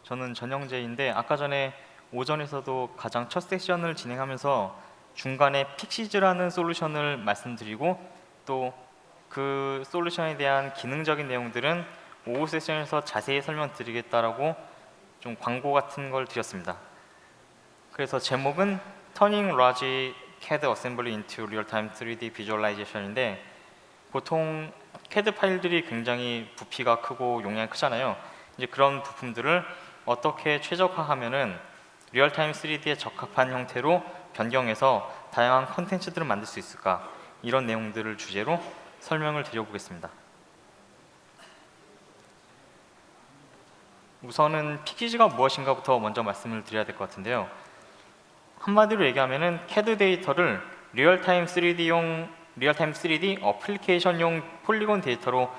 저는 전영재인데 아까 전에 오전에서도 가장 첫 세션을 진행하면서 중간에 픽시즈라는 솔루션을 말씀드리고 또 그 솔루션에 대한 기능적인 내용들은 오후 세션에서 자세히 설명드리겠다라고 좀 광고 같은 걸 드렸습니다. 그래서 제목은 Turning Large CAD Assembly into Real-Time 3D Visualization인데 보통 CAD 파일들이 굉장히 부피가 크고 용량이 크잖아요. 이제 그런 부품들을 어떻게 최적화하면은 리얼타임 3D에 적합한 형태로 변경해서 다양한 컨텐츠들을 만들 수 있을까, 이런 내용들을 주제로 설명을 드려보겠습니다. 우선은 픽시즈가 무엇인가부터 먼저 말씀을 드려야 될 것 같은데요. 한마디로 얘기하면은 CAD 데이터를 리얼타임 3D 어플리케이션용 폴리곤 데이터로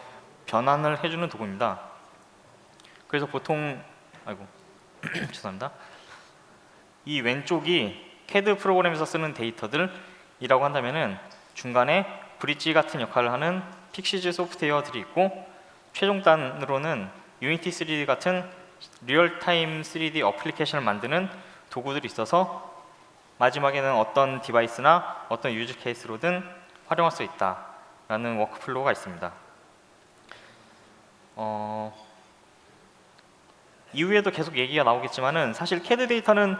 변환을 해주는 도구입니다. 그래서 보통 죄송합니다. 이 왼쪽이 CAD 프로그램에서 쓰는 데이터들이라고 한다면은 중간에 브릿지 같은 역할을 하는 픽시즈 소프트웨어들이 있고 최종단으로는 유니티 3D 같은 리얼타임 3D 어플리케이션을 만드는 도구들이 있어서 마지막에는 어떤 디바이스나 어떤 유즈 케이스로든 활용할 수 있다라는 워크플로우가 있습니다. 이후에도 계속 얘기가 나오겠지만은 사실 CAD 데이터는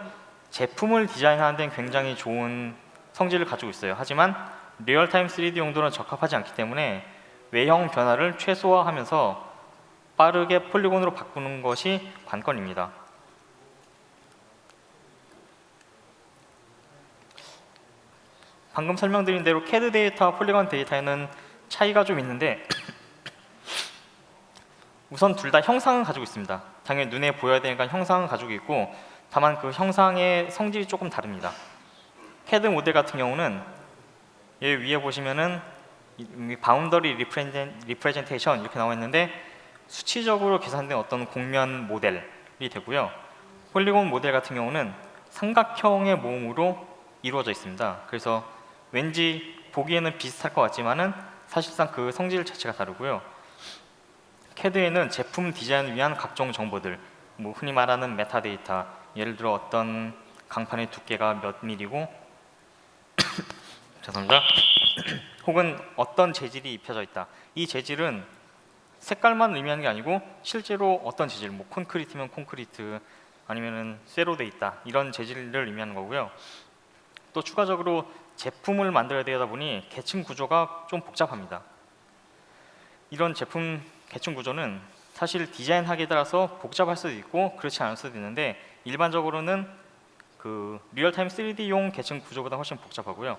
제품을 디자인하는 데는 굉장히 좋은 성질을 가지고 있어요. 하지만 리얼타임 3D 용도는 적합하지 않기 때문에 외형 변화를 최소화하면서 빠르게 폴리곤으로 바꾸는 것이 관건입니다. 방금 설명드린 대로 CAD 데이터와 폴리곤 데이터에는 차이가 좀 있는데 우선 둘 다 형상은 가지고 있습니다. 당연히 눈에 보여야 되니까 형상은 가지고 있고 다만 그 형상의 성질이 조금 다릅니다. CAD 모델 같은 경우는 여기 위에 보시면은 바운더리 리프레젠테이션 이렇게 나와 있는데 수치적으로 계산된 어떤 곡면 모델이 되고요. 폴리곤 모델 같은 경우는 삼각형의 모음으로 이루어져 있습니다. 그래서 왠지 보기에는 비슷할 것 같지만은 사실상 그 성질 자체가 다르고요. CAD에는 제품 디자인을 위한 각종 정보들, 뭐 흔히 말하는 메타데이터, 예를 들어 어떤 강판의 두께가 몇 밀리고 죄송합니다. 혹은 어떤 재질이 입혀져 있다. 이 재질은 색깔만 의미하는 게 아니고 실제로 어떤 재질, 뭐 콘크리트면 콘크리트, 아니면은 쇠로 돼 있다, 이런 재질을 의미하는 거고요. 또 추가적으로 제품을 만들어야 되다 보니 계층 구조가 좀 복잡합니다. 이런 제품 계층 구조는 사실 디자인하기에 따라서 복잡할 수도 있고 그렇지 않을 수도 있는데 일반적으로는 그 리얼타임 3D용 계층 구조보다 훨씬 복잡하고요.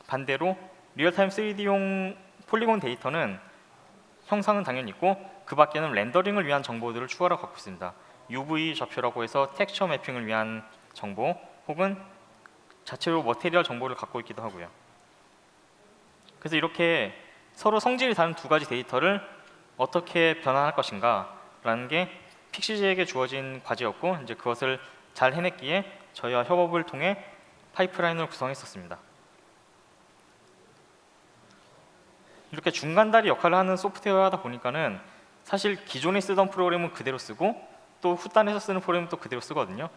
반대로 리얼타임 3D용 폴리곤 데이터는 형상은 당연히 있고 그 밖에는 렌더링을 위한 정보들을 추가로 갖고 있습니다. UV 좌표라고 해서 텍스처 매핑을 위한 정보 혹은 자체로 머테리얼 정보를 갖고 있기도 하고요. 그래서 이렇게 서로 성질이 다른 두 가지 데이터를 어떻게 변환할 것인가 라는 게 픽시즈에게 주어진 과제였고 이제 그것을 잘 해냈기에 저희와 협업을 통해 파이프라인을 구성했었습니다. 이렇게 중간다리 역할을 하는 소프트웨어하다 보니까는 사실 기존에 쓰던 프로그램은 그대로 쓰고 또 후단에서 쓰는 프로그램은 또 그대로 쓰거든요.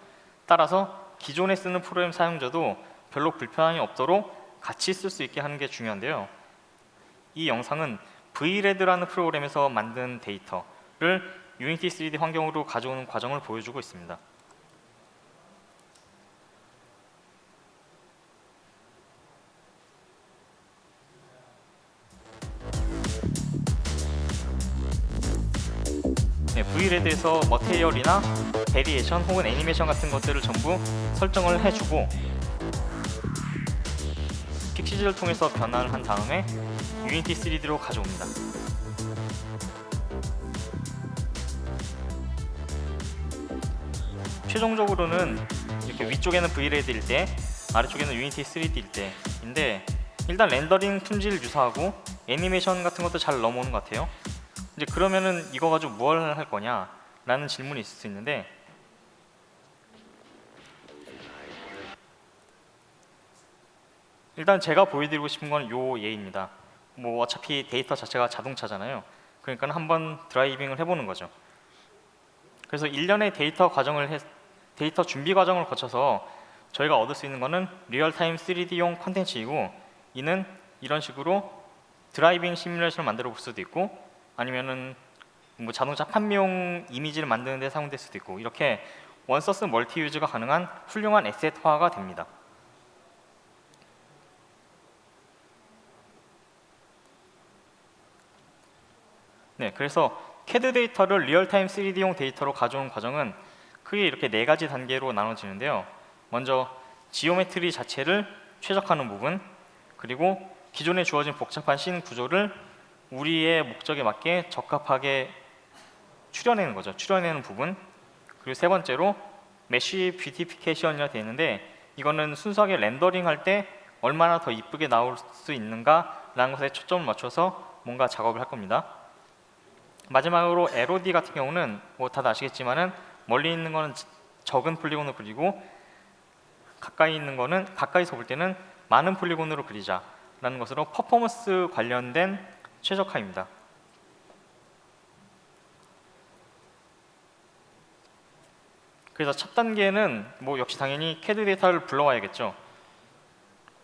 따라서 기존에 쓰는 프로그램 사용자도 별로 불편함이 없도록 같이 쓸 수 있게 하는 게 중요한데요. 이 영상은 VRED라는 프로그램에서 만든 데이터를 유니티 3D 환경으로 가져오는 과정을 보여주고 있습니다. VRED에서 머테리얼이나 베리에이션 혹은 애니메이션 같은 것들을 전부 설정을 해주고 픽시즈를 통해서 변환을 한 다음에 유니티 3D로 가져옵니다. 최종적으로는 이렇게 위쪽에는 VRED일 때 아래쪽에는 유니티 3D일 때인데 일단 렌더링 품질 유사하고 애니메이션 같은 것도 잘 넘어오는 것 같아요. 이제 그러면은 이거 가지고 뭘 할 거냐 라는 질문이 있을 수 있는데 일단 제가 보여드리고 싶은 건 요 예입니다. 뭐 어차피 데이터 자체가 자동차잖아요. 그러니까 한번 드라이빙을 해보는 거죠. 그래서 일련의 데이터 준비 과정을 거쳐서 저희가 얻을 수 있는 거는 리얼타임 3D용 컨텐츠이고, 이는 이런 식으로 드라이빙 시뮬레이션을 만들어 볼 수도 있고, 아니면은 뭐 자동차 판매용 이미지를 만드는 데 사용될 수도 있고, 이렇게 원소스 멀티 유즈가 가능한 훌륭한 에셋화가 됩니다. 네, 그래서 CAD 데이터를 리얼타임 3D용 데이터로 가져오는 과정은 크게 이렇게 4가지 단계로 나눠지는데요. 먼저 지오메트리 자체를 최적화하는 부분, 그리고 기존에 주어진 복잡한 씬 구조를 우리의 목적에 맞게 적합하게 추려내는 거죠. 추려내는 부분. 그리고 세 번째로 메쉬 뷰티피케이션이라 되어 있는데, 이거는 순수하게 렌더링 할 때 얼마나 더 이쁘게 나올 수 있는가라는 것에 초점을 맞춰서 뭔가 작업을 할 겁니다. 마지막으로 LOD 같은 경우는 뭐 다들 아시겠지만은 멀리 있는 거는 적은 폴리곤으로 그리고 가까이 있는 거는 가까이서 볼 때는 많은 폴리곤으로 그리자라는 것으로 퍼포먼스 관련된 최적화입니다. 그래서 첫 단계는 뭐 역시 당연히 CAD 데이터를 불러와야겠죠.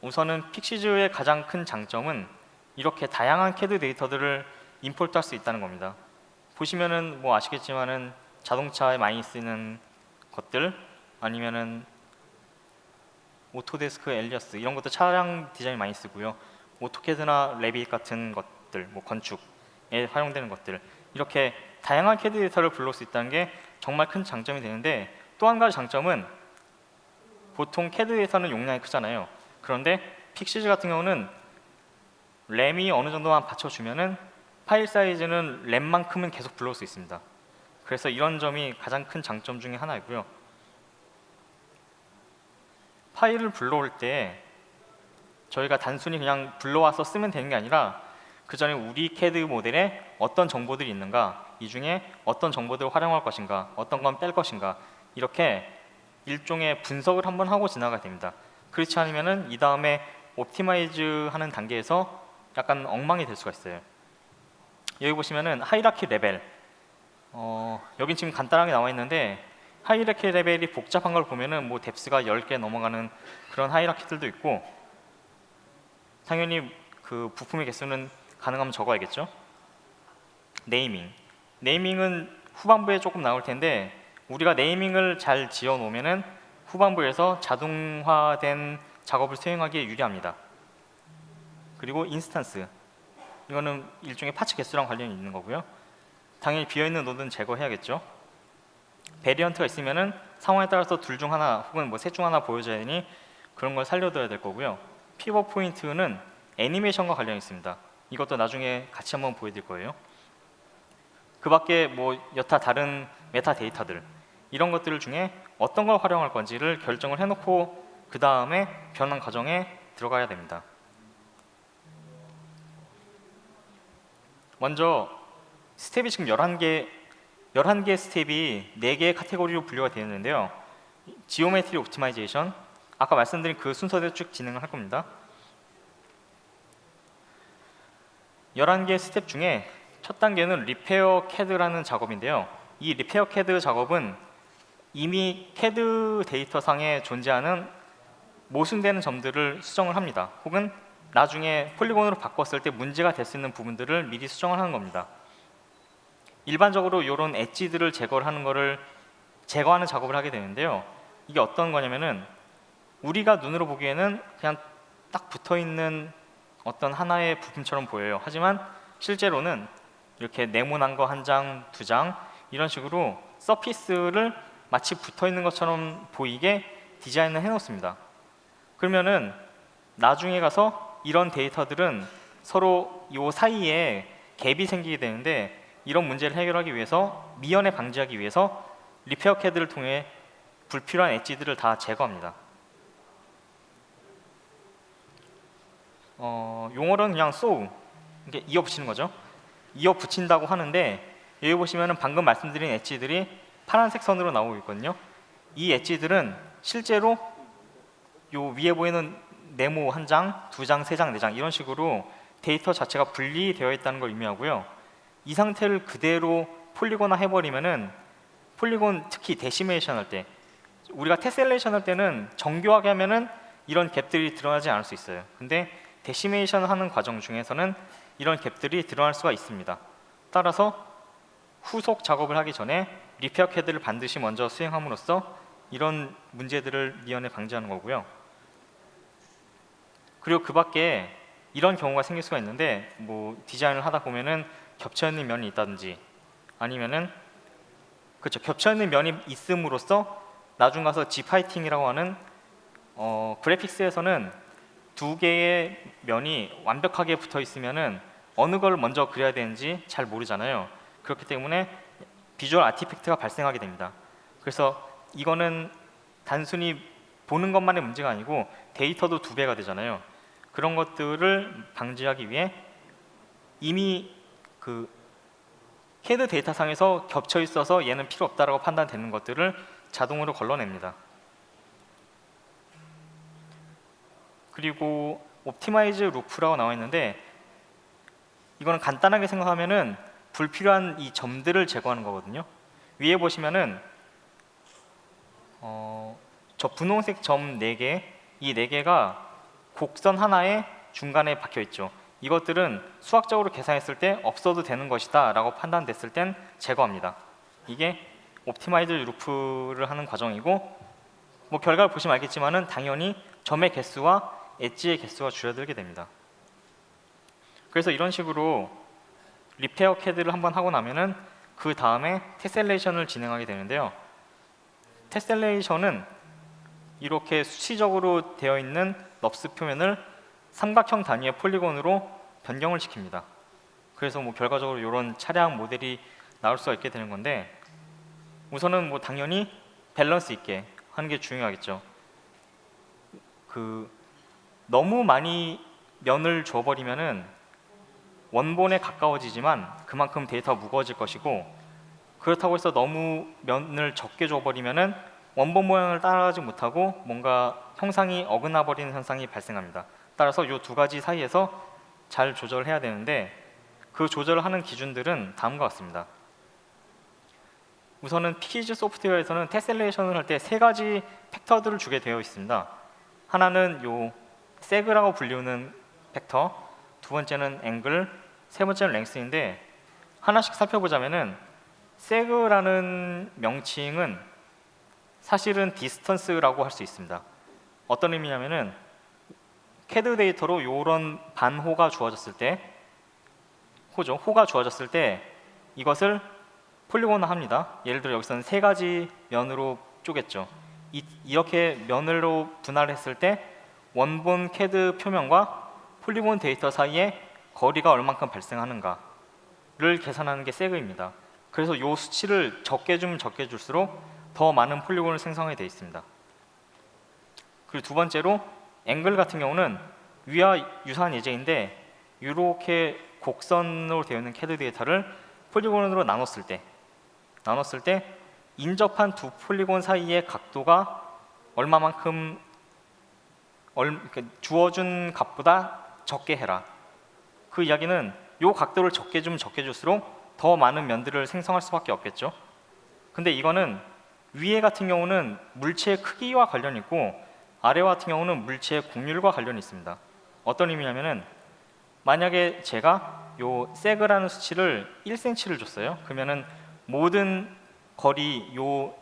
우선은 픽시즈의 가장 큰 장점은 이렇게 다양한 CAD 데이터들을 임포트할 수 있다는 겁니다. 보시면은 뭐 아시겠지만은 자동차에 많이 쓰는 것들, 아니면은 오토데스크, 엘리어스 이런 것도 차량 디자인 많이 쓰고요. 오토캐드나 레빗 같은 것들, 뭐 건축에 활용되는 것들, 이렇게 다양한 CAD 데이터를 불러올 수 있다는 게 정말 큰 장점이 되는데, 또 한 가지 장점은 보통 CAD 데이터는 용량이 크잖아요. 그런데 픽시즈 같은 경우는 램이 어느 정도만 받쳐주면은 파일 사이즈는 램만큼은 계속 불러올 수 있습니다. 그래서 이런 점이 가장 큰 장점 중에 하나이고요. 파일을 불러올 때 저희가 단순히 그냥 불러와서 쓰면 되는 게 아니라 그 전에 우리 CAD 모델에 어떤 정보들이 있는가, 이 중에 어떤 정보들을 활용할 것인가, 어떤 건 뺄 것인가, 이렇게 일종의 분석을 한번 하고 지나가야 됩니다. 그렇지 않으면은 이 다음에 옵티마이즈 하는 단계에서 약간 엉망이 될 수가 있어요. 여기 보시면은 하이라키 레벨, 여긴 지금 간단하게 나와 있는데 하이라키 레벨이 복잡한 걸 보면은 뭐 뎁스가 10개 넘어가는 그런 하이라키들도 있고, 당연히 그 부품의 개수는 가능하면 적어야겠죠. 네이밍은 후반부에 조금 나올 텐데, 우리가 네이밍을 잘 지어 놓으면은 후반부에서 자동화된 작업을 수행하기에 유리합니다. 그리고 인스턴스, 이거는 일종의 파츠 개수랑 관련이 있는 거고요. 당연히 비어있는 노드는 제거해야겠죠. 베리언트가 있으면은 상황에 따라서 둘 중 하나 혹은 뭐 셋 중 하나 보여줘야 되니 그런 걸 살려둬야 될 거고요. 피벗 포인트는 애니메이션과 관련이 있습니다. 이것도 나중에 같이 한번 보여드릴 거예요. 그 밖에 뭐 여타 다른 메타 데이터들, 이런 것들 중에 어떤 걸 활용할 건지를 결정을 해놓고 그 다음에 변환 과정에 들어가야 됩니다. 먼저 스텝이 지금 11개 스텝이 4개의 카테고리로 분류가 되어 있는데요. 지오메트리 옵티마이제이션, 아까 말씀드린 그 순서대로 쭉 진행을 할 겁니다. 11개 스텝 중에 첫 단계는 리페어 CAD라는 작업인데요. 이 리페어 CAD 작업은 이미 CAD 데이터상에 존재하는 모순되는 점들을 수정을 합니다. 혹은 나중에 폴리곤으로 바꿨을 때 문제가 될 수 있는 부분들을 미리 수정을 하는 겁니다. 일반적으로 이런 엣지들을 제거하는 작업을 하게 되는데요. 이게 어떤 거냐면은 우리가 눈으로 보기에는 그냥 딱 붙어있는 어떤 하나의 부품처럼 보여요. 하지만 실제로는 이렇게 네모난 거 한 장, 두 장 이런 식으로 서피스를 마치 붙어있는 것처럼 보이게 디자인을 해놓습니다. 그러면은 나중에 가서 이런 데이터들은 서로 이 사이에 갭이 생기게 되는데, 이런 문제를 해결하기 위해서, 미연에 방지하기 위해서 리페어 CAD를 통해 불필요한 엣지들을 다 제거합니다. 용어로는 그냥 sow, 이게 이어 붙이는 거죠. 이어 붙인다고 하는데, 여기 보시면은 방금 말씀드린 엣지들이 파란색 선으로 나오고 있거든요. 이 엣지들은 실제로 요 위에 보이는 네모 한 장, 두 장, 세 장, 네 장 이런 식으로 데이터 자체가 분리되어 있다는 걸 의미하고요. 이 상태를 그대로 폴리곤화 해버리면은 폴리곤 특히 데시메이션 할 때, 우리가 테셀레이션 할 때는 정교하게 하면은 이런 갭들이 드러나지 않을 수 있어요. 근데 데시메이션 하는 과정 중에서는 이런 갭들이 드러날 수가 있습니다. 따라서 후속 작업을 하기 전에 리페어 캐드를 반드시 먼저 수행함으로써 이런 문제들을 미연에 방지하는 거고요. 그리고 그 밖에 이런 경우가 생길 수가 있는데, 뭐 디자인을 하다 보면은 겹쳐 있는 면이 있다든지, 아니면은 그렇죠, 겹쳐 있는 면이 있음으로써 나중 가서 지파이팅이라고 하는 그래픽스에서는 두 개의 면이 완벽하게 붙어 있으면은 어느 걸 먼저 그려야 되는지 잘 모르잖아요. 그렇기 때문에 비주얼 아티팩트가 발생하게 됩니다. 그래서 이거는 단순히 보는 것만의 문제가 아니고 데이터도 2배가 되잖아요. 그런 것들을 방지하기 위해 이미 그 CAD 데이터상에서 겹쳐 있어서 얘는 필요 없다라고 판단되는 것들을 자동으로 걸러냅니다. 그리고 옵티마이즈 루프라고 나와 있는데, 이거는 간단하게 생각하면은 불필요한 이 점들을 제거하는 거거든요. 위에 보시면은 저 분홍색 점 4개, 이 4개가 곡선 하나에 중간에 박혀 있죠. 이것들은 수학적으로 계산했을 때 없어도 되는 것이다 라고 판단됐을 땐 제거합니다. 이게 옵티마이즈 루프를 하는 과정이고, 뭐 결과를 보시면 알겠지만은 당연히 점의 개수와 엣지의 개수가 줄어들게 됩니다. 그래서 이런 식으로 리페어 캐드를 한번 하고 나면은 그 다음에 테셀레이션을 진행하게 되는데요. 테셀레이션은 이렇게 수치적으로 되어 있는 넙스 표면을 삼각형 단위의 폴리곤으로 변경을 시킵니다. 그래서 뭐 결과적으로 이런 차량 모델이 나올 수가 있게 되는 건데, 우선은 뭐 당연히 밸런스 있게 하는 게 중요하겠죠. 너무 많이 면을 줘버리면은 원본에 가까워지지만 그만큼 데이터가 무거워질 것이고, 그렇다고 해서 너무 면을 적게 줘버리면은 원본 모양을 따라가지 못하고 뭔가 형상이 어긋나 버리는 현상이 발생합니다. 따라서 이 2가지 사이에서 잘 조절을 해야 되는데, 그 조절을 하는 기준들은 다음과 같습니다. 우선은 피키즈 소프트웨어에서는 테셀레이션을 할 때 3가지 팩터들을 주게 되어 있습니다. 하나는 요 세그라고 불리우는 팩터, 2번째는 앵글, 3번째는 랭스인데, 하나씩 살펴보자면은 세그라는 명칭은 사실은 디스턴스라고 할 수 있습니다. 어떤 의미냐면은 CAD 데이터로 이런 반호가 주어졌을 때, 호가 주어졌을 때 이것을 폴리곤화합니다. 예를 들어 여기서는 3가지 면으로 쪼갰죠. 이렇게 면으로 분할을 했을 때 원본 CAD 표면과 폴리곤 데이터 사이에 거리가 얼만큼 발생하는가를 계산하는 게 세그입니다. 그래서 이 수치를 적게 주면 적게 줄수록 더 많은 폴리곤을 생성하게 되어 있습니다. 그리고 2번째로 앵글 같은 경우는 위와 유사한 예제인데, 이렇게 곡선으로 되어 있는 CAD 데이터를 폴리곤으로 나눴을 때 인접한 2 폴리곤 사이의 각도가 얼마만큼 주어준 값보다 적게 해라. 그 이야기는 이 각도를 적게 주면 적게 줄수록 더 많은 면들을 생성할 수밖에 없겠죠. 근데 이거는 위에 같은 경우는 물체의 크기와 관련이 있고, 아래 같은 경우는 물체의 곡률과 관련이 있습니다. 어떤 의미냐면은 만약에 제가 요 세그라는 수치를 1cm를 줬어요. 그러면은 모든 거리, 요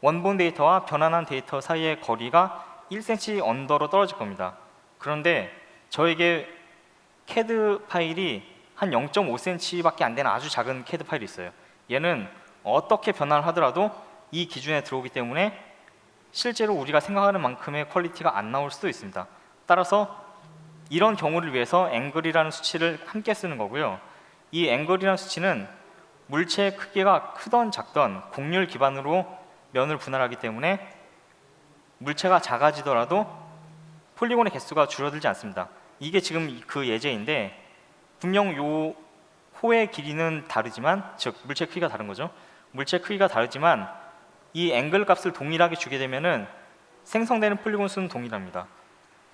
원본 데이터와 변환한 데이터 사이의 거리가 1cm 언더로 떨어질 겁니다. 그런데 저에게 CAD 파일이 한 0.5cm밖에 안 되는 아주 작은 CAD 파일이 있어요. 얘는 어떻게 변환을 하더라도 이 기준에 들어오기 때문에 실제로 우리가 생각하는 만큼의 퀄리티가 안 나올 수도 있습니다. 따라서 이런 경우를 위해서 앵글이라는 수치를 함께 쓰는 거고요. 이 앵글이라는 수치는 물체의 크기가 크던 작던 곡률 기반으로 면을 분할하기 때문에 물체가 작아지더라도 폴리곤의 개수가 줄어들지 않습니다. 이게 지금 그 예제인데, 분명 요 호의 길이는 다르지만, 즉 물체 크기가 다른 거죠. 물체 크기가 다르지만 이 앵글 값을 동일하게 주게 되면은 생성되는 폴리곤 수는 동일합니다.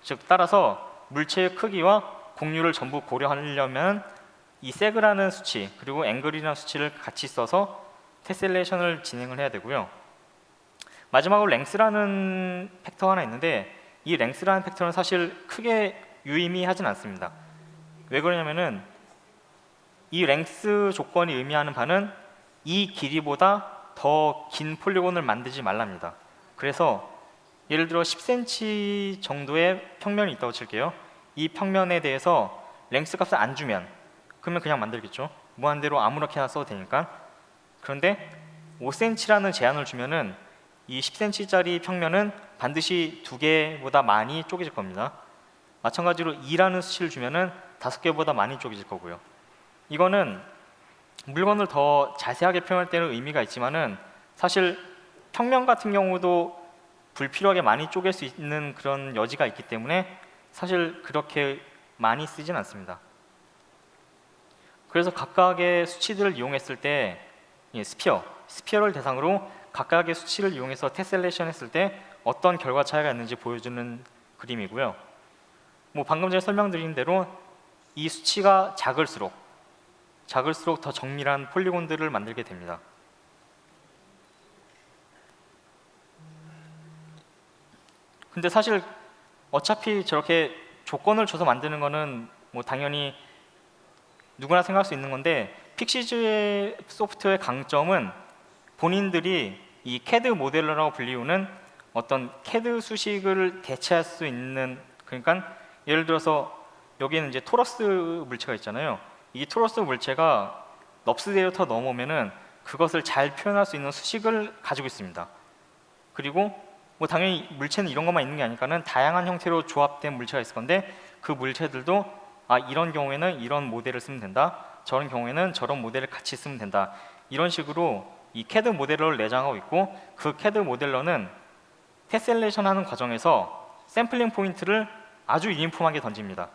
즉 따라서 물체의 크기와 곡률을 전부 고려하려면 이 세그라는 수치 그리고 앵글이라는 수치를 같이 써서 테셀레이션을 진행을 해야 되고요. 마지막으로 랭스라는 팩터가 하나 있는데 이 랭스라는 팩터는 사실 크게 유의미하진 않습니다. 왜 그러냐면은 이 랭스 조건이 의미하는 바는 이 길이보다 더 긴 폴리곤을 만들지 말랍니다. 그래서 예를 들어 10cm 정도의 평면이 있다고 칠게요. 이 평면에 대해서 랭스 값을 안 주면 그러면 그냥 만들겠죠. 무한대로 아무렇게나 써도 되니까. 그런데 5cm라는 제한을 주면은 이 10cm짜리 평면은 반드시 2개보다 많이 쪼개질 겁니다. 마찬가지로 2라는 수치를 주면은 5개보다 많이 쪼개질 거고요. 이거는 물건을 더 자세하게 표현할 때는 의미가 있지만은 사실 평면 같은 경우도 불필요하게 많이 쪼갤 수 있는 그런 여지가 있기 때문에 사실 그렇게 많이 쓰진 않습니다. 그래서 각각의 수치들을 이용했을 때 스피어를 대상으로 각각의 수치를 이용해서 테셀레이션 했을 때 어떤 결과 차이가 있는지 보여주는 그림이고요. 뭐 방금 전에 설명드린 대로 이 수치가 작을수록 더 정밀한 폴리곤들을 만들게 됩니다. 근데 사실 어차피 저렇게 조건을 줘서 만드는 거는 뭐 당연히 누구나 생각할 수 있는 건데 픽시즈의 소프트웨어의 강점은 본인들이 이 CAD 모델러라고 불리우는 어떤 CAD 수식을 대체할 수 있는, 그러니까 예를 들어서 여기에는 이제 토러스 물체가 있잖아요. 이 토러스 물체가 넙스 데이터 넘어오면은 그것을 잘 표현할 수 있는 수식을 가지고 있습니다. 그리고 뭐 당연히 물체는 이런 것만 있는 게 아니까는 다양한 형태로 조합된 물체가 있을 건데 그 물체들도 이런 경우에는 이런 모델을 쓰면 된다, 저런 경우에는 저런 모델을 같이 쓰면 된다, 이런 식으로 이 CAD 모델러를 내장하고 있고 그 CAD 모델러는 테셀레이션 하는 과정에서 샘플링 포인트를 아주 유니폼하게 던집니다.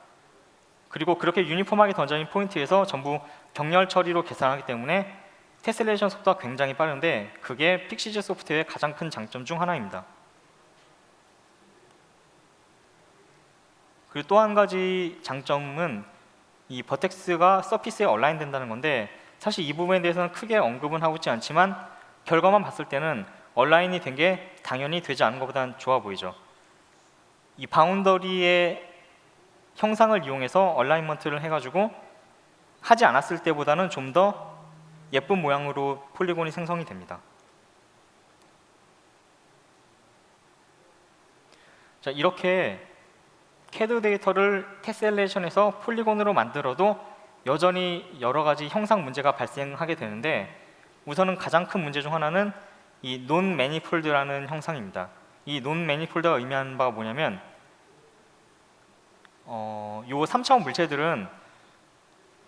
그리고 그렇게 유니폼하게 던져진 포인트에서 전부 병렬 처리로 계산하기 때문에 테셀레이션 속도가 굉장히 빠른데 그게 픽시즈 소프트웨어의 가장 큰 장점 중 하나입니다. 그리고 또 한 가지 장점은 이 버텍스가 서피스에 얼라인 된다는 건데 사실 이 부분에 대해서는 크게 언급은 하고 있지 않지만 결과만 봤을 때는 얼라인이 된 게 당연히 되지 않은 것보다는 좋아 보이죠. 이 바운더리의 형상을 이용해서 얼라인먼트를 해가지고 하지 않았을 때보다는 좀 더 예쁜 모양으로 폴리곤이 생성이 됩니다. 자, 이렇게 CAD 데이터를 테셀레이션해서 폴리곤으로 만들어도 여전히 여러 가지 형상 문제가 발생하게 되는데 우선은 가장 큰 문제 중 하나는 이 논 매니폴드라는 형상입니다. 이 논 매니폴드가 의미하는 바가 뭐냐면 요 3차원 물체들은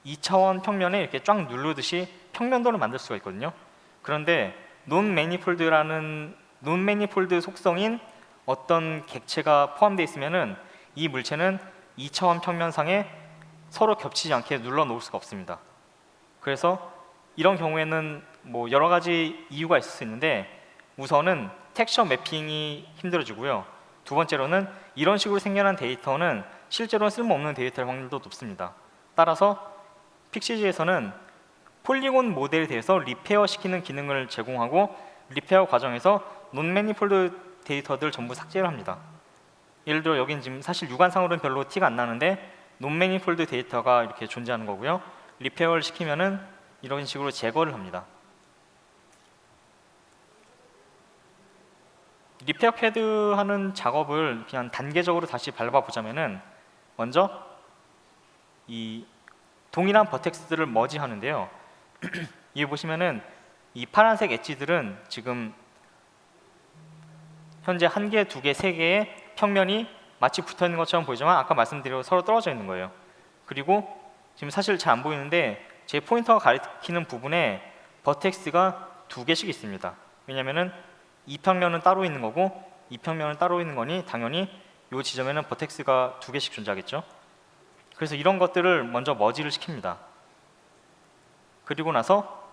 2차원 평면에 이렇게 쫙 누르듯이 평면도를 만들 수가 있거든요. 그런데 논 매니폴드 속성인 어떤 객체가 포함되어 있으면은 이 물체는 2차원 평면상에 서로 겹치지 않게 눌러 놓을 수가 없습니다. 그래서 이런 경우에는 뭐 여러 가지 이유가 있을 수 있는데 우선은 텍스처 매핑이 힘들어지고요. 두 번째로는 이런 식으로 생겨난 데이터는 실제로는 쓸모없는 데이터일 확률도 높습니다. 따라서 픽시즈에서는 폴리곤 모델에 대해서 리페어 시키는 기능을 제공하고 리페어 과정에서 논 매니폴드 데이터들 전부 삭제를 합니다. 예를 들어 여기는 지금 사실 육안상으로는 별로 티가 안 나는데 논 매니폴드 데이터가 이렇게 존재하는 거고요. 리페어를 시키면은 이런 식으로 제거를 합니다. 리페어 CAD 하는 작업을 그냥 단계적으로 다시 밟아보자면은 먼저 이 동일한 버텍스들을 머지하는데요. 여기 보시면은 이 파란색 엣지들은 지금 현재 1개, 2개, 3개의 평면이 마치 붙어 있는 것처럼 보이지만 아까 말씀드린 서로 떨어져 있는 거예요. 그리고 지금 사실 잘 안 보이는데 제 포인터가 가리키는 부분에 버텍스가 2개씩 있습니다. 왜냐면은 이 평면은 따로 있는 거고 이 평면은 따로 있는 거니 당연히 이 지점에는 버텍스가 2개씩 존재하겠죠. 그래서 이런 것들을 먼저 머지를 시킵니다. 그리고 나서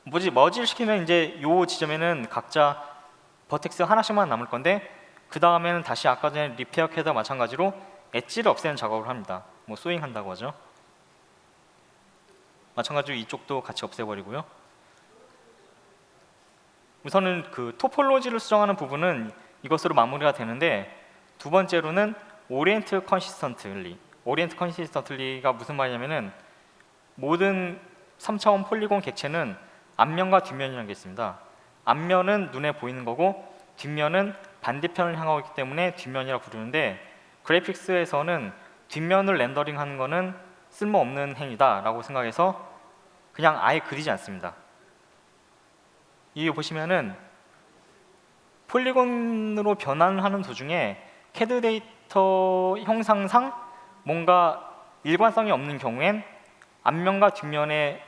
머지를 시키면 이제 이 지점에는 각자 버텍스 하나씩만 남을 건데 그 다음에는 다시 아까 전에 리페어 CAD와 마찬가지로 엣지를 없애는 작업을 합니다. 뭐 소잉 한다고 하죠. 마찬가지로 이쪽도 같이 없애버리고요. 우선은 그 토폴로지를 수정하는 부분은 이것으로 마무리가 되는데, 두 번째로는 오리엔트 컨시스턴틀리가 무슨 말이냐면은 모든 3차원 폴리곤 객체는 앞면과 뒷면이라는 게 있습니다. 앞면은 눈에 보이는 거고 뒷면은 반대편을 향하고 있기 때문에 뒷면이라고 부르는데, 그래픽스에서는 뒷면을 렌더링하는 거는 쓸모없는 행위다라고 생각해서 그냥 아예 그리지 않습니다. 이게 보시면은 폴리곤으로 변환하는 도중에 CAD 데이터 형상상 뭔가 일관성이 없는 경우엔 앞면과 뒷면의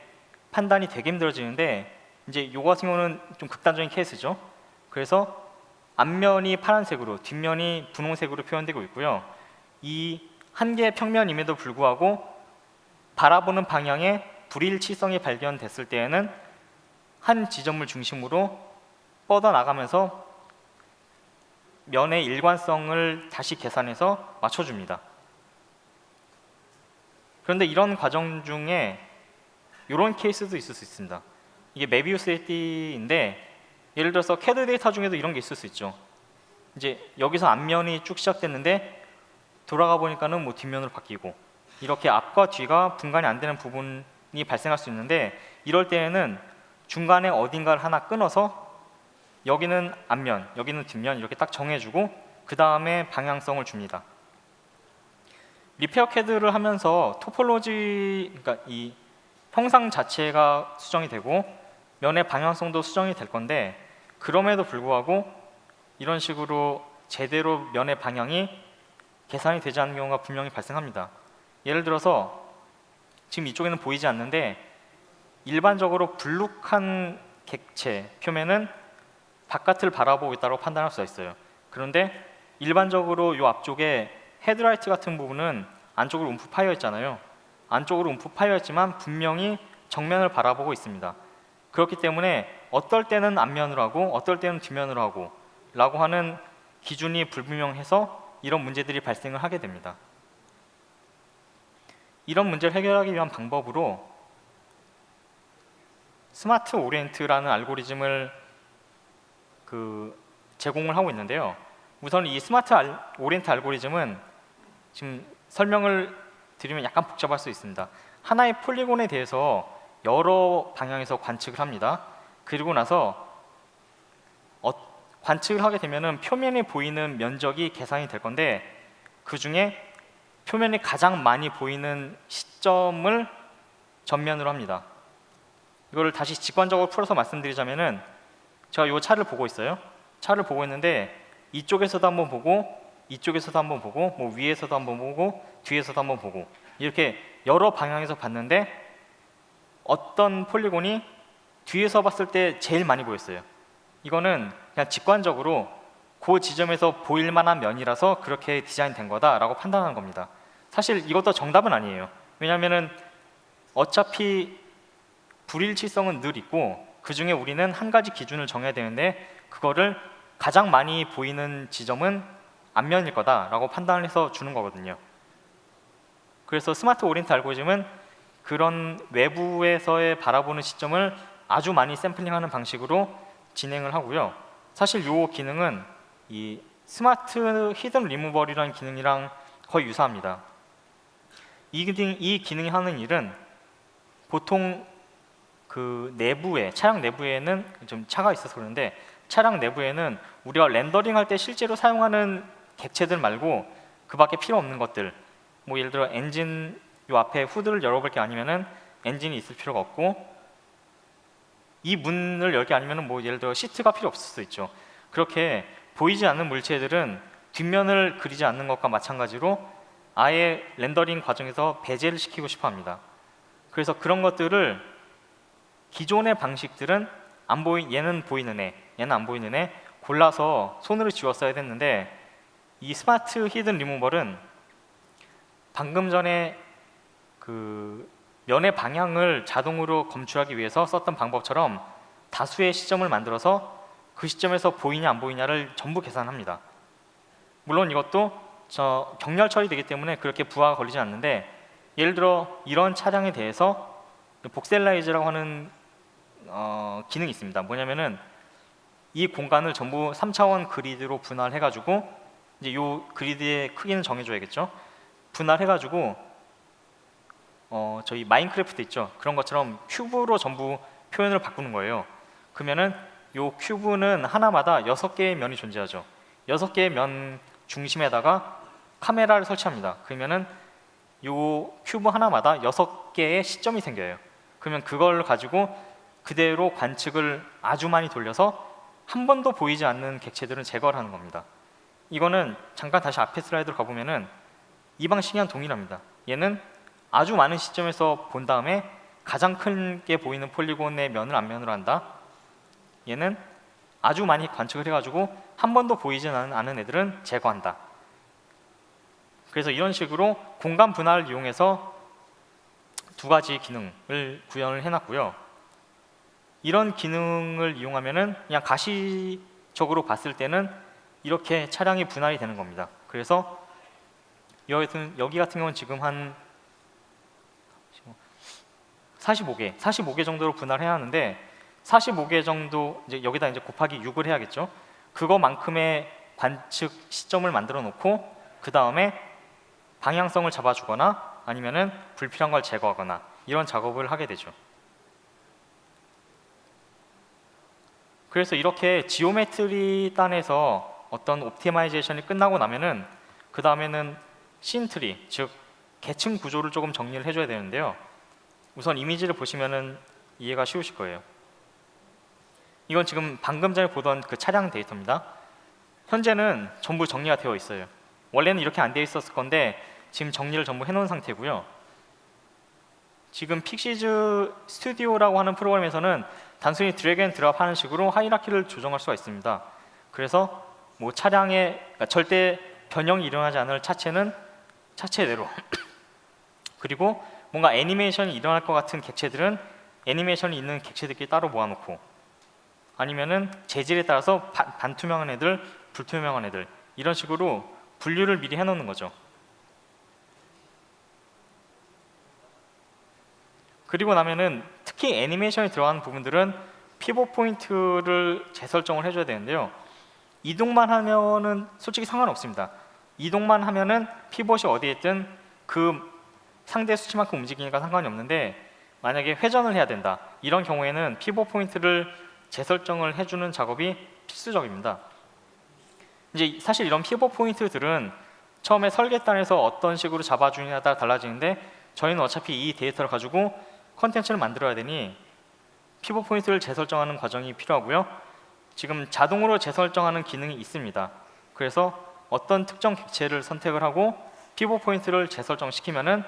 판단이 되게 힘들어지는데, 이제 이거 같은 경우는 좀 극단적인 케이스죠. 그래서 앞면이 파란색으로 뒷면이 분홍색으로 표현되고 있고요. 이 한 개의 평면임에도 불구하고 바라보는 방향에 불일치성이 발견됐을 때에는 한 지점을 중심으로 뻗어나가면서 면의 일관성을 다시 계산해서 맞춰줍니다. 그런데 이런 과정 중에 이런 케이스도 있을 수 있습니다. 이게 메비우스 띠인데, 예를 들어서 CAD 데이터 중에도 이런 게 있을 수 있죠. 이제 여기서 앞면이 쭉 시작됐는데 돌아가 보니까는 뭐 뒷면으로 바뀌고, 이렇게 앞과 뒤가 분간이 안 되는 부분이 발생할 수 있는데, 이럴 때에는 중간에 어딘가를 하나 끊어서 여기는 앞면, 여기는 뒷면 이렇게 딱 정해주고 그 다음에 방향성을 줍니다. 리페어 CAD를 하면서 토폴로지, 그러니까 이 형상 자체가 수정이 되고 면의 방향성도 수정이 될 건데, 그럼에도 불구하고 이런 식으로 제대로 면의 방향이 계산이 되지 않는 경우가 분명히 발생합니다. 예를 들어서 지금 이쪽에는 보이지 않는데, 일반적으로 불룩한 객체 표면은 바깥을 바라보고 있다고 판단할 수가 있어요. 그런데 일반적으로 이 앞쪽에 헤드라이트 같은 부분은 안쪽으로 움푹 파여 있잖아요. 안쪽으로 움푹 파여 있지만 분명히 정면을 바라보고 있습니다. 그렇기 때문에 어떨 때는 앞면으로 하고 어떨 때는 뒷면으로 하고 라고 하는 기준이 불분명해서 이런 문제들이 발생을 하게 됩니다. 이런 문제를 해결하기 위한 방법으로 스마트 오리엔트라는 알고리즘을 제공을 하고 있는데요. 우선 이 스마트 오리엔트 알고리즘은 지금 설명을 드리면 약간 복잡할 수 있습니다. 하나의 폴리곤에 대해서 여러 방향에서 관측을 합니다. 그리고 나서 관측을 하게 되면은 표면에 보이는 면적이 계산이 될 건데, 그 중에 표면이 가장 많이 보이는 시점을 전면으로 합니다. 이거를 다시 직관적으로 풀어서 말씀드리자면은, 제가 이 차를 보고 있어요. 차를 보고 있는데 이쪽에서도 한번 보고 이쪽에서도 한번 보고 뭐 위에서도 한번 보고 뒤에서도 한번 보고 이렇게 여러 방향에서 봤는데, 어떤 폴리곤이 뒤에서 봤을 때 제일 많이 보였어요. 이거는 그냥 직관적으로 그 지점에서 보일 만한 면이라서 그렇게 디자인된 거다라고 판단하는 겁니다. 사실 이것도 정답은 아니에요. 왜냐하면 어차피 불일치성은 늘 있고 그 중에 우리는 한 가지 기준을 정해야 되는데, 그거를 가장 많이 보이는 지점은 앞면일 거다라고 판단을 해서 주는 거거든요. 그래서 스마트 오리엔트 알고리즘은 그런 외부에서의 바라보는 시점을 아주 많이 샘플링하는 방식으로 진행을 하고요. 사실 이 기능은 이 스마트 히든 리무벌이라는 기능이랑 거의 유사합니다. 이 기능이 하는 일은 보통 그 내부에, 차량 내부에는 좀 차가 있어서 그런데, 차량 내부에는 우리가 렌더링 할 때 실제로 사용하는 객체들 말고 그 밖에 필요 없는 것들, 뭐 예를 들어 엔진 요 앞에 후드를 열어볼 게 아니면은 엔진이 있을 필요가 없고, 이 문을 열 게 아니면은 뭐 예를 들어 시트가 필요 없을 수도 있죠. 그렇게 보이지 않는 물체들은 뒷면을 그리지 않는 것과 마찬가지로 아예 렌더링 과정에서 배제를 시키고 싶어 합니다. 그래서 그런 것들을 기존의 방식들은 얘는 보이는 애, 얘는 안 보이는 애 골라서 손으로 지웠어야 됐는데, 이 스마트 히든 리무벌은 방금 전에 그 면의 방향을 자동으로 검출하기 위해서 썼던 방법처럼 다수의 시점을 만들어서 그 시점에서 보이냐 안 보이냐를 전부 계산합니다. 물론 이것도 병렬 처리되기 때문에 그렇게 부하가 걸리지 않는데, 예를 들어 이런 차량에 대해서 복셀라이즈라고 하는 기능이 있습니다. 뭐냐면은 이 공간을 전부 3차원 그리드로 분할해가지고 이제 이 그리드의 크기는 정해줘야겠죠. 분할해가지고 저희 마인크래프트 있죠. 그런 것처럼 큐브로 전부 표현을 바꾸는 거예요. 그러면은 이 큐브는 하나마다 6개의 면이 존재하죠. 6개의 면 중심에다가 카메라를 설치합니다. 그러면은 이 큐브 하나마다 6개의 시점이 생겨요. 그러면 그걸 가지고 그대로 관측을 아주 많이 돌려서 한 번도 보이지 않는 객체들은 제거를 하는 겁니다. 이거는 잠깐 다시 앞에 슬라이드로 가보면은 이 방식이랑 동일합니다. 얘는 아주 많은 시점에서 본 다음에 가장 크게 보이는 폴리곤의 면을 앞면으로 한다. 얘는 아주 많이 관측을 해가지고 한 번도 보이지 않은 애들은 제거한다. 그래서 이런 식으로 공간 분할을 이용해서 두 가지 기능을 구현을 해놨고요. 이런 기능을 이용하면은 그냥 가시적으로 봤을 때는 이렇게 차량이 분할이 되는 겁니다. 그래서 여기 같은 경우는 지금 한 45개 정도로 분할해야 하는데 45개 정도 이제 여기다 이제 곱하기 6을 해야겠죠. 그거만큼의 관측 시점을 만들어 놓고 그 다음에 방향성을 잡아주거나 아니면은 불필요한 걸 제거하거나 이런 작업을 하게 되죠. 그래서 이렇게 지오메트리 단에서 어떤 옵티마이제이션이 끝나고 나면은 그 다음에는 씬트리, 즉 계층 구조를 조금 정리를 해줘야 되는데요. 우선 이미지를 보시면은 이해가 쉬우실 거예요. 이건 지금 방금 전에 보던 그 차량 데이터입니다. 현재는 전부 정리가 되어 있어요. 원래는 이렇게 안 되어 있었을 건데 지금 정리를 전부 해놓은 상태고요. 지금 픽시즈 스튜디오라고 하는 프로그램에서는 단순히 드래그 앤 드랍 하는 식으로 하이라키를 조정할 수가 있습니다. 그래서 뭐 차량에 그러니까 절대 변형이 일어나지 않을 차체는 차체대로 그리고 뭔가 애니메이션이 일어날 것 같은 객체들은 애니메이션이 있는 객체들끼리 따로 모아놓고 아니면은 재질에 따라서 반투명한 애들, 불투명한 애들 이런 식으로 분류를 미리 해놓는 거죠. 그리고 나면은 특히 애니메이션이 들어가는 부분들은 피벗 포인트를 재설정을 해줘야 되는데요. 이동만 하면은 솔직히 상관없습니다. 이동만 하면은 피벗이 어디에 있든 그 상대 수치만큼 움직이니까 상관이 없는데 만약에 회전을 해야 된다 이런 경우에는 피벗 포인트를 재설정을 해주는 작업이 필수적입니다. 이제 사실 이런 피벗 포인트들은 처음에 설계단에서 어떤 식으로 잡아주느냐에 따라 달라지는데 저희는 어차피 이 데이터를 가지고 컨텐츠를 만들어야 되니 피벗 포인트를 재설정하는 과정이 필요하고요. 지금 자동으로 재설정하는 기능이 있습니다. 그래서 어떤 특정 객체를 선택을 하고 피벗 포인트를 재설정시키면은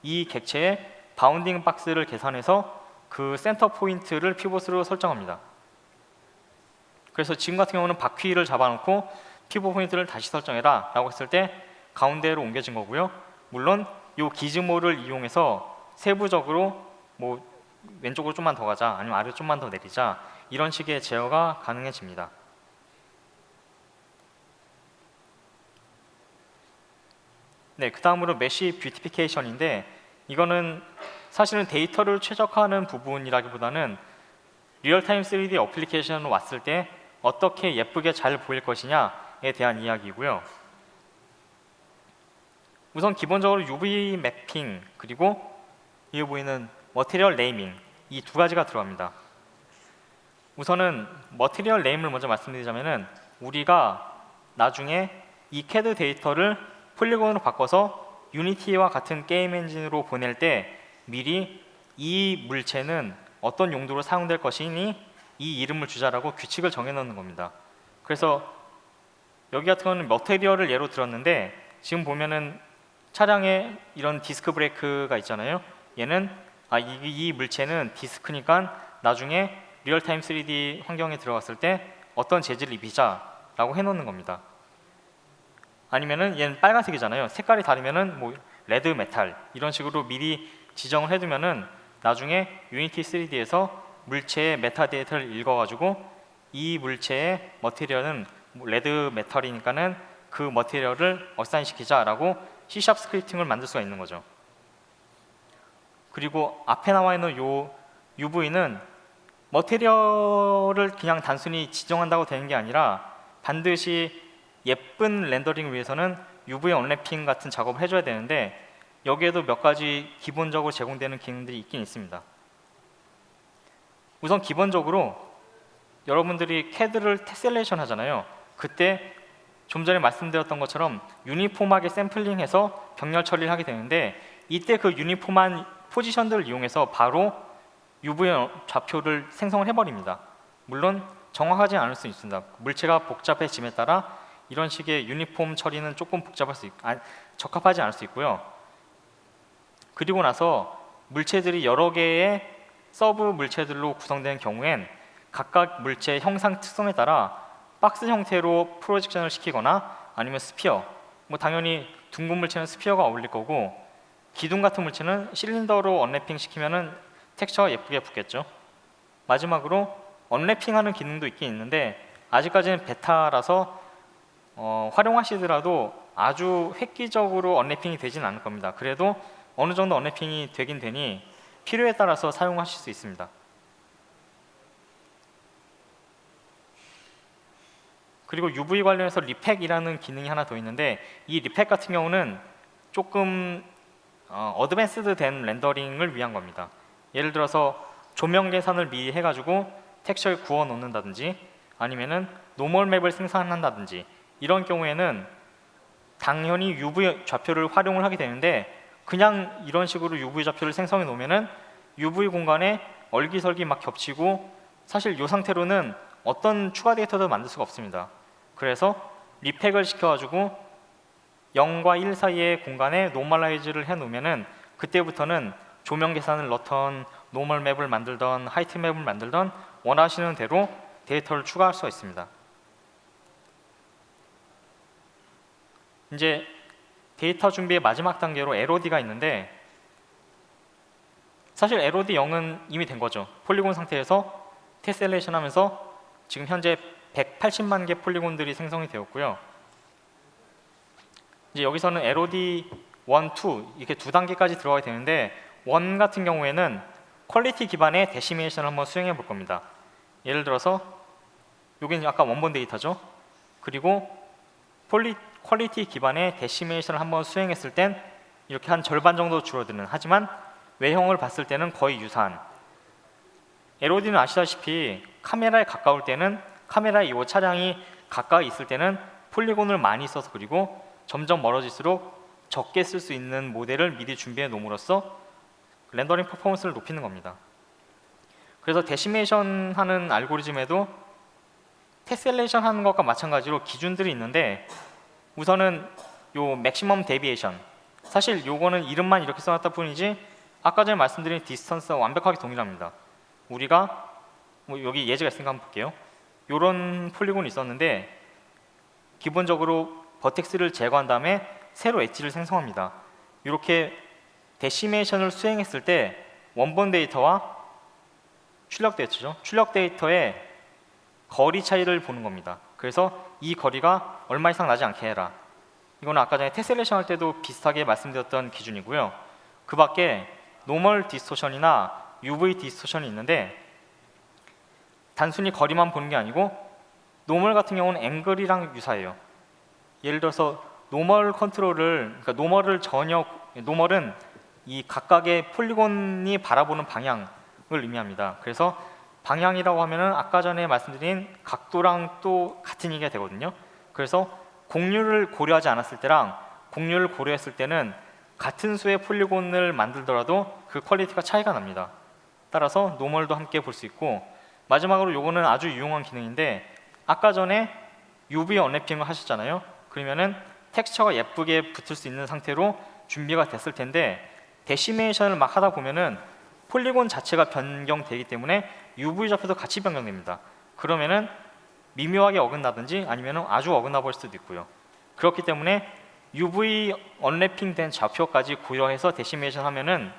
이 객체의 바운딩 박스를 계산해서 그 센터 포인트를 피벗으로 설정합니다. 그래서 지금 같은 경우는 바퀴를 잡아놓고 피벗 포인트를 다시 설정해라 라고 했을 때 가운데로 옮겨진 거고요. 물론 이 기즈모를 이용해서 세부적으로 뭐 왼쪽으로 좀만 더 가자 아니면 아래로 좀만 더 내리자 이런 식의 제어가 가능해집니다. 네, 그 다음으로 메쉬 뷰티피케이션인데 이거는 사실은 데이터를 최적화하는 부분이라기보다는 리얼타임 3D 어플리케이션으로 왔을 때 어떻게 예쁘게 잘 보일 것이냐에 대한 이야기고요. 우선 기본적으로 UV 매핑 그리고 여기 보이는 머티리얼 네이밍 이 두 가지가 들어갑니다. 우선은 머티리얼 네임을 먼저 말씀드리자면은 우리가 나중에 이 CAD 데이터를 폴리곤으로 바꿔서 유니티와 같은 게임 엔진으로 보낼 때 미리 이 물체는 어떤 용도로 사용될 것이니 이 이름을 주자라고 규칙을 정해놓는 겁니다. 그래서 여기 같은 경우는 머티리얼을 예로 들었는데 지금 보면은 차량에 이런 디스크 브레이크가 있잖아요. 얘는 이 물체는 디스크니까 나중에 리얼타임 3D 환경에 들어갔을 때 어떤 재질을 입히자라고 해놓는 겁니다. 아니면은 얘는 빨간색이잖아요. 색깔이 다르면은 뭐 레드 메탈 이런 식으로 미리 지정을 해두면은 나중에 유니티 3D에서 물체의 메타 데이터를 읽어가지고 이 물체의 머티리얼은 레드 메탈이니까는 그 머티리얼을 어사인시키자라고 C# 스크립팅을 만들 수가 있는 거죠. 그리고 앞에 나와 있는 요 UV는 머티리얼을 그냥 단순히 지정한다고 되는 게 아니라 반드시 예쁜 렌더링을 위해서는 UV 언래핑 같은 작업을 해줘야 되는데 여기에도 몇 가지 기본적으로 제공되는 기능들이 있긴 있습니다. 우선 기본적으로 여러분들이 CAD를 테셀레이션 하잖아요. 그때 좀 전에 말씀드렸던 것처럼 유니폼하게 샘플링해서 병렬 처리를 하게 되는데 이때 그 유니폼한 포지션들을 이용해서 바로 UV 좌표를 생성을 해버립니다. 물론 정확하지 않을 수 있습니다. 물체가 복잡해짐에 따라 이런 식의 유니폼 처리는 조금 적합하지 않을 수 있고요. 그리고 나서 물체들이 여러 개의 서브 물체들로 구성되는 경우엔 각각 물체의 형상 특성에 따라 박스 형태로 프로젝션을 시키거나 아니면 스피어, 뭐 당연히 둥근 물체는 스피어가 어울릴 거고 기둥 같은 물체는 실린더로 언래핑 시키면은 텍스처가 예쁘게 붙겠죠. 마지막으로 언래핑하는 기능도 있긴 있는데 아직까지는 베타라서 활용하시더라도 아주 획기적으로 언래핑이 되지는 않을 겁니다. 그래도 어느 정도 언래핑이 되긴 되니 필요에 따라서 사용하실 수 있습니다. 그리고 UV 관련해서 리팩이라는 기능이 하나 더 있는데 이 리팩 같은 경우는 조금 어드밴스드 된 렌더링을 위한 겁니다. 예를 들어서 조명 계산을 미리 해가지고 텍스처를 구워 놓는다든지 아니면은 노멀 맵을 생산한다든지 이런 경우에는 당연히 UV 좌표를 활용을 하게 되는데 그냥 이런 식으로 UV 좌표를 생성해 놓으면은 UV 공간에 얼기설기 막 겹치고 사실 이 상태로는 어떤 추가 데이터도 만들 수가 없습니다. 그래서 리팩을 시켜가지고 0과 1 사이의 공간에 노멀라이즈를 해놓으면은 그때부터는 조명 계산을 넣던 노멀 맵을 만들던 하이트 맵을 만들던 원하시는 대로 데이터를 추가할 수가 있습니다. 이제 데이터 준비의 마지막 단계로 LOD가 있는데 사실 LOD 0은 이미 된 거죠. 폴리곤 상태에서 테셀레이션 하면서 지금 현재 180만 개 폴리곤들이 생성이 되었고요. 이제 여기서는 LOD 1, 2 이렇게 두 단계까지 들어가야 되는데 1 같은 경우에는 퀄리티 기반의 데시메이션을 한번 수행해 볼 겁니다. 예를 들어서 여기는 아까 원본 데이터죠. 그리고 퀄리티 기반의 데시메이션을 한번 수행했을 땐 이렇게 한 절반 정도 줄어드는 하지만 외형을 봤을 때는 거의 유사한 LOD는 아시다시피 카메라에 가까울 때는 카메라에 이 차량이 가까이 있을 때는 폴리곤을 많이 써서 그리고 점점 멀어질수록 적게 쓸 수 있는 모델을 미리 준비해 놓음으로써 렌더링 퍼포먼스를 높이는 겁니다. 그래서 데시메이션 하는 알고리즘에도 테셀레이션 하는 것과 마찬가지로 기준들이 있는데 우선은 요 맥시멈 데비에이션 사실 요거는 이름만 이렇게 써놨다 뿐이지 아까 전에 말씀드린 디스턴스와 완벽하게 동일합니다. 우리가 뭐 여기 예제가 있으니까 한번 볼게요. 요런 폴리곤이 있었는데 기본적으로 버텍스를 제거한 다음에 새로 엣지를 생성합니다. 이렇게 데시메이션을 수행했을 때 원본 데이터와 출력 데이터죠. 출력 데이터의 거리 차이를 보는 겁니다. 그래서 이 거리가 얼마 이상 나지 않게 해라. 이거는 아까 전에 테셀레이션 할 때도 비슷하게 말씀드렸던 기준이고요. 그 밖에 노멀 디스토션이나 UV 디스토션이 있는데 단순히 거리만 보는 게 아니고 노멀 같은 경우는 앵글이랑 유사해요. 예를 들어서 노멀 컨트롤을 그러니까 노멀은 이 각각의 폴리곤이 바라보는 방향을 의미합니다. 그래서 방향이라고 하면은 아까 전에 말씀드린 각도랑 또 같은 얘기가 되거든요. 그래서 공률을 고려하지 않았을 때랑 공률을 고려했을 때는 같은 수의 폴리곤을 만들더라도 그 퀄리티가 차이가 납니다. 따라서 노멀도 함께 볼 수 있고 마지막으로 요거는 아주 유용한 기능인데 아까 전에 UV 언래핑을 하셨잖아요. 그러면은 텍스처가 예쁘게 붙을 수 있는 상태로 준비가 됐을 텐데 데시메이션을 막 하다 보면은 폴리곤 자체가 변경되기 때문에 UV 좌표도 같이 변경됩니다. 그러면은 미묘하게 어긋나든지 아니면 아주 어긋나 버릴 수도 있고요. 그렇기 때문에 UV 언래핑된 좌표까지 고려해서 데시메이션 하면은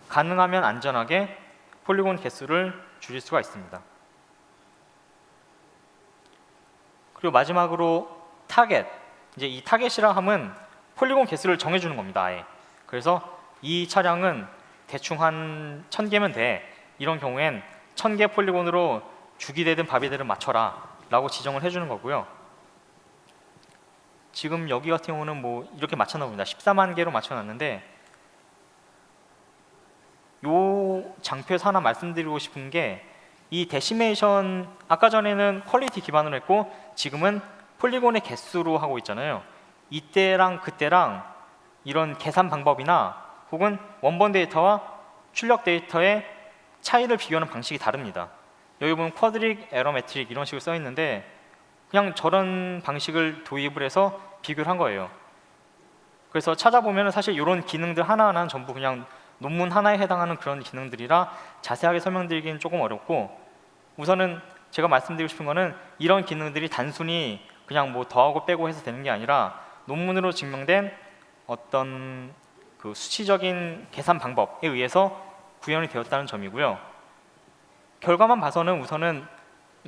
가능하면 안전하게 폴리곤 개수를 줄일 수가 있습니다. 그리고 마지막으로 타겟. 이제 이 타겟이라 함은 폴리곤 개수를 정해주는 겁니다. 아예. 그래서 이 차량은 대충 한 1000개면 돼. 이런 경우엔 1000개 폴리곤으로 죽이 되든 밥이 되든 맞춰라 라고 지정을 해주는 거고요. 지금 여기 같은 경우는 뭐 이렇게 맞췄나 봅니다. 14만 개로 맞춰놨는데, 요 장표에서 하나 말씀드리고 싶은 게, 이 데시메이션 아까 전에는 퀄리티 기반으로 했고 지금은 폴리곤의 개수로 하고 있잖아요. 이때랑 그때랑 이런 계산 방법이나 혹은 원본 데이터와 출력 데이터의 차이를 비교하는 방식이 다릅니다. 여기 보면 쿼드릭, 에러 매트릭 이런 식으로 써 있는데 그냥 저런 방식을 도입을 해서 비교를 한 거예요. 그래서 찾아보면 사실 이런 기능들 하나하나는 전부 그냥 논문 하나에 해당하는 그런 기능들이라 자세하게 설명드리기는 조금 어렵고, 우선은 제가 말씀드리고 싶은 거는 이런 기능들이 단순히 그냥 뭐 더하고 빼고 해서 되는 게 아니라 논문으로 증명된 어떤 그 수치적인 계산 방법에 의해서 구현이 되었다는 점이고요. 결과만 봐서는 우선은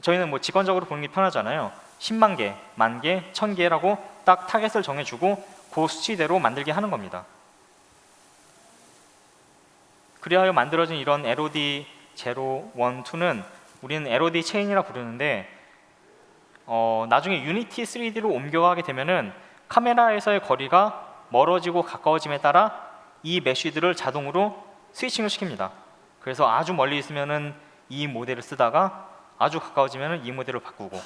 저희는 뭐 직관적으로 보는 게 편하잖아요. 10만 개, 10,000개, 1000개라고 딱 타겟을 정해주고 그 수치대로 만들게 하는 겁니다. 그리하여 만들어진 이런 LOD 0, 1, 2는 우리는 LOD 체인이라 부르는데, 나중에 유니티 3D로 옮겨가게 되면은 카메라에서의 거리가 멀어지고 가까워짐에 따라 이 메쉬들을 자동으로 스위칭을 시킵니다. 그래서 아주 멀리 있으면은 이 모델을 쓰다가 아주 가까워지면은 이 모델을 바꾸고,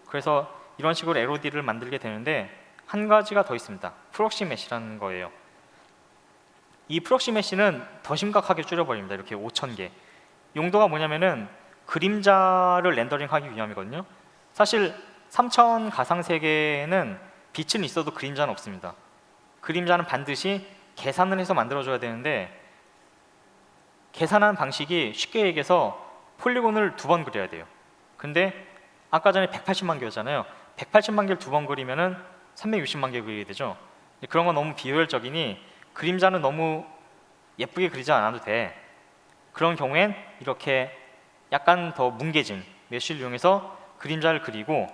그래서 이런 식으로 LOD를 만들게 되는데 한 가지가 더 있습니다. 프록시 메쉬라는 거예요. 이 프록시 메쉬는 더 심각하게 줄여버립니다. 이렇게 5000개. 용도가 뭐냐면은 그림자를 렌더링하기 위함이거든요. 사실 3000 가상 세계에는 빛은 있어도 그림자는 없습니다. 그림자는 반드시 계산을 해서 만들어줘야 되는데, 계산하는 방식이 쉽게 얘기해서 폴리곤을 2번 그려야 돼요. 근데 아까 전에 180만 개였잖아요. 180만 개를 2번 그리면은 360만 개 그리게 되죠. 그런 건 너무 비효율적이니 그림자는 너무 예쁘게 그리지 않아도 돼. 그런 경우엔 이렇게 약간 더 뭉개진 메쉬를 이용해서 그림자를 그리고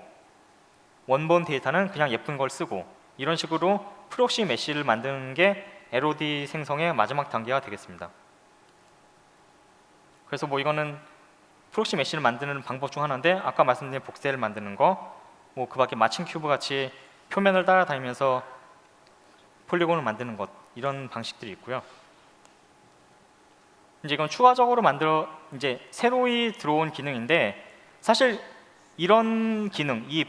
원본 데이터는 그냥 예쁜 걸 쓰고, 이런 식으로 프록시 메쉬를 만드는 게 LOD 생성의 마지막 단계가 되겠습니다. 그래서 뭐 이거는 프록시 메쉬를 만드는 방법 중 하나인데, 아까 말씀드린 복셀을 만드는 거, 뭐 그 밖에 마침 큐브 같이 표면을 따라다니면서 폴리곤을 만드는 것, 이런 방식들이 있고요. 이제 이건 추가적으로 이제 새로이 들어온 기능인데, 사실 이런 기능, 이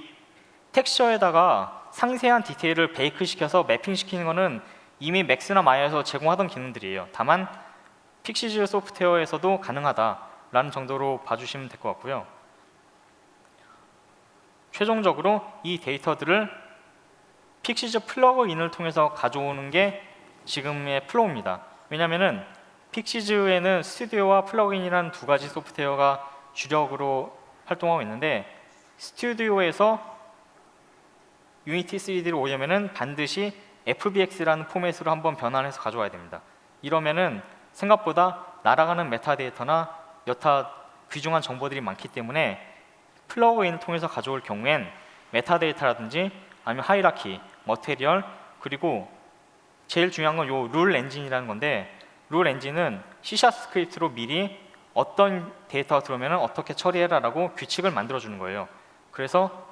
텍스처에다가 상세한 디테일을 베이크 시켜서 매핑 시키는 거는 이미 맥스나 마야에서 제공하던 기능들이에요. 다만 픽시즈 소프트웨어에서도 가능하다라는 정도로 봐주시면 될 것 같고요. 최종적으로 이 데이터들을 픽시즈 플러그인을 통해서 가져오는 게 지금의 플로우입니다. 왜냐하면 픽시즈에는 스튜디오와 플러그인이라는 두 가지 소프트웨어가 주력으로 활동하고 있는데, 스튜디오에서 유니티 3D를 오려면은 반드시 FBX라는 포맷으로 한번 변환해서 가져와야 됩니다. 이러면은 생각보다 날아가는 메타데이터나 여타 귀중한 정보들이 많기 때문에 플러그인을 통해서 가져올 경우엔 메타데이터라든지 아니면 하이라키, 머테리얼, 그리고 제일 중요한 건 요 룰 엔진이라는 건데, 룰 엔진은 C# 스크립트로 미리 어떤 데이터가 들어오면 어떻게 처리해라라고 규칙을 만들어주는 거예요. 그래서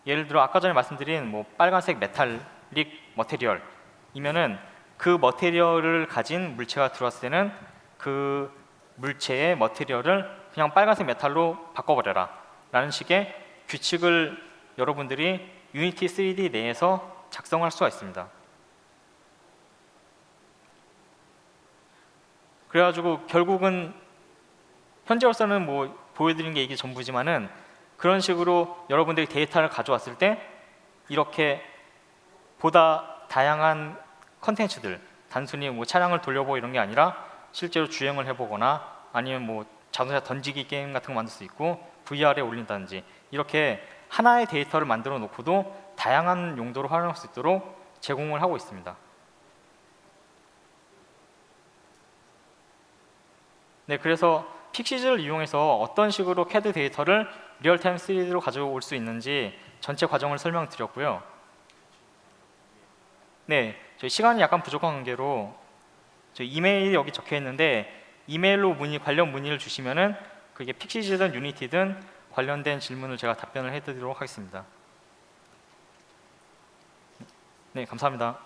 예를 들어 아까 전에 말씀드린 뭐 빨간색 메탈릭 머테리얼이면은 그 머테리얼을 가진 물체가 들어왔을 때는 그 물체의 머테리얼을 그냥 빨간색 메탈로 바꿔버려라 라는 식의 규칙을 여러분들이 유니티 3D 내에서 작성할 수가 있습니다. 그래가지고 결국은 현재로서는 뭐 보여드린 게 이게 전부지만은, 그런 식으로 여러분들이 데이터를 가져왔을 때 이렇게 보다 다양한 컨텐츠들, 단순히 뭐 차량을 돌려보고 이런 게 아니라 실제로 주행을 해보거나 아니면 뭐 자동차 던지기 게임 같은 거 만들 수 있고 VR에 올린다든지, 이렇게 하나의 데이터를 만들어 놓고도 다양한 용도로 활용할 수 있도록 제공을 하고 있습니다. 네, 그래서 픽시즈를 이용해서 어떤 식으로 CAD 데이터를 리얼타임 3D로 가져올 수 있는지 전체 과정을 설명드렸고요. 네, 저희 시간이 약간 부족한 관계로 저희 이메일이 여기 적혀 있는데, 이메일로 관련 문의를 주시면은 그게 픽시즈든 유니티든 관련된 질문을 제가 답변을 해드리도록 하겠습니다. 네, 감사합니다.